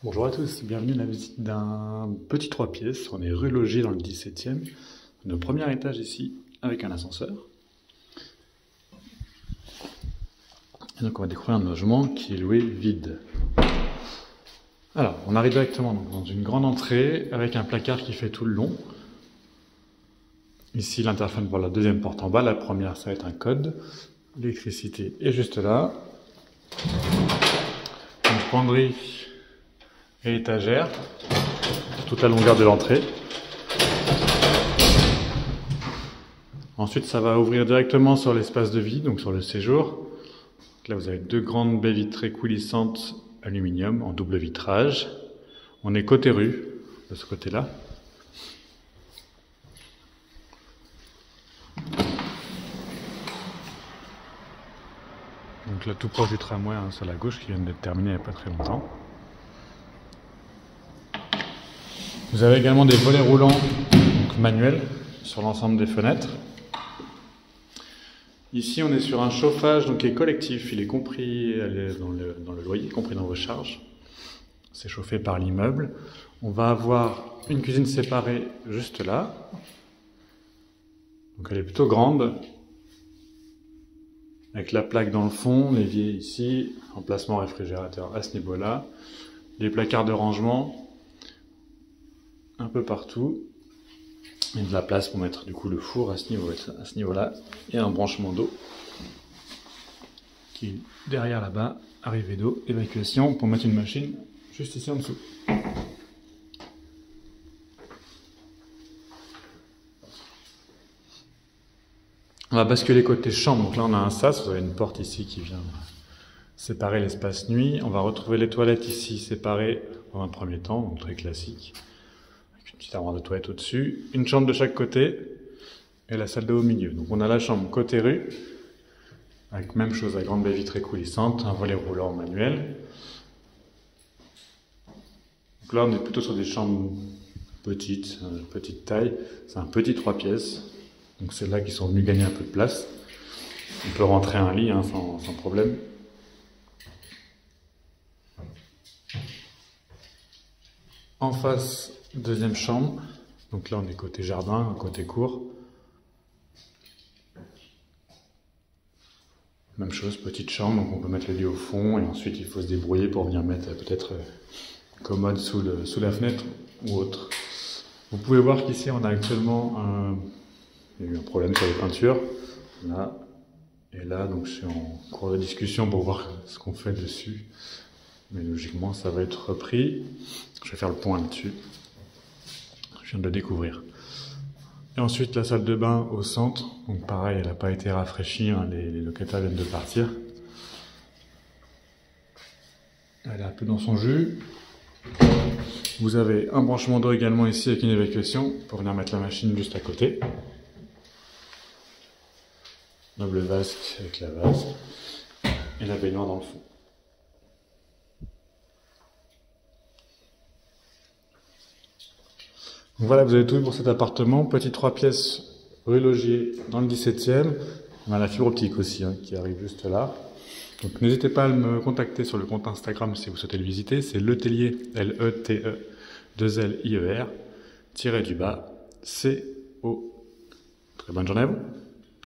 Bonjour à tous, bienvenue à la visite d'un petit 3 pièces. On est rue Logier dans le 17e. On est au premier étage ici avec un ascenseur. Et donc on va découvrir un logement qui est loué vide. Alors, on arrive directement dans une grande entrée avec un placard qui fait tout le long. Ici l'interphone pour la deuxième porte en bas. La première, ça va être un code. L'électricité est juste là. Une penderie et étagère, toute la longueur de l'entrée. Ensuite, ça va ouvrir directement sur l'espace de vie, donc sur le séjour. Donc là, vous avez deux grandes baies vitrées coulissantes aluminium en double vitrage. On est côté rue, de ce côté-là. Donc là, tout proche du tramway, sur la gauche, qui vient d'être terminé il n'y a pas très longtemps. Vous avez également des volets roulants donc manuels sur l'ensemble des fenêtres. Ici, on est sur un chauffage donc, qui est collectif. Il est compris dans le loyer, compris dans vos charges. C'est chauffé par l'immeuble. On va avoir une cuisine séparée juste là. Donc elle est plutôt grande. Avec la plaque dans le fond, l'évier ici, emplacement réfrigérateur à ce niveau-là. Les placards de rangement un peu partout. Et de la place pour mettre du coup le four à ce niveau-là. Et un branchement d'eau qui est derrière là-bas, arrivée d'eau, évacuation pour mettre une machine juste ici en dessous. On va basculer côté chambre. Donc là on a un sas, vous avez une porte ici qui vient séparer l'espace nuit. On va retrouver les toilettes ici séparées dans un premier temps, donc très classique. Une petite armoire de toilette au-dessus, une chambre de chaque côté et la salle de haut milieu. Donc on a la chambre côté rue, avec même chose, la grande baie vitrée coulissante, un volet roulant manuel. Donc là on est plutôt sur des chambres petites, petite taille, c'est un petit 3 pièces, donc c'est là qu'ils sont venus gagner un peu de place. On peut rentrer un lit sans problème. En face, deuxième chambre. Donc là, on est côté jardin, côté cour. Même chose, petite chambre, donc on peut mettre le lit au fond et ensuite il faut se débrouiller pour venir mettre peut-être une commode sous la fenêtre ou autre. Vous pouvez voir qu'ici on a actuellement il y a eu un problème sur les peintures. Là et là, donc je suis en cours de discussion pour voir ce qu'on fait dessus. Mais logiquement, ça va être repris. Je vais faire le point là-dessus. Je viens de le découvrir. Et ensuite, la salle de bain au centre. Donc pareil, elle n'a pas été rafraîchie. Les locataires viennent de partir. Elle est un peu dans son jus. Vous avez un branchement d'eau également ici avec une évacuation pour venir mettre la machine juste à côté. Noble vasque avec la vase. Et la baignoire dans le fond. Donc voilà, vous avez tout vu pour cet appartement. Petit 3 pièces rue Logier dans le 17e. On a la fibre optique aussi qui arrive juste là. Donc n'hésitez pas à me contacter sur le compte Instagram si vous souhaitez le visiter. C'est Letelier, L-E-T-E-2-L-I-E-R, tiré du bas, C-O. Très bonne journée à vous.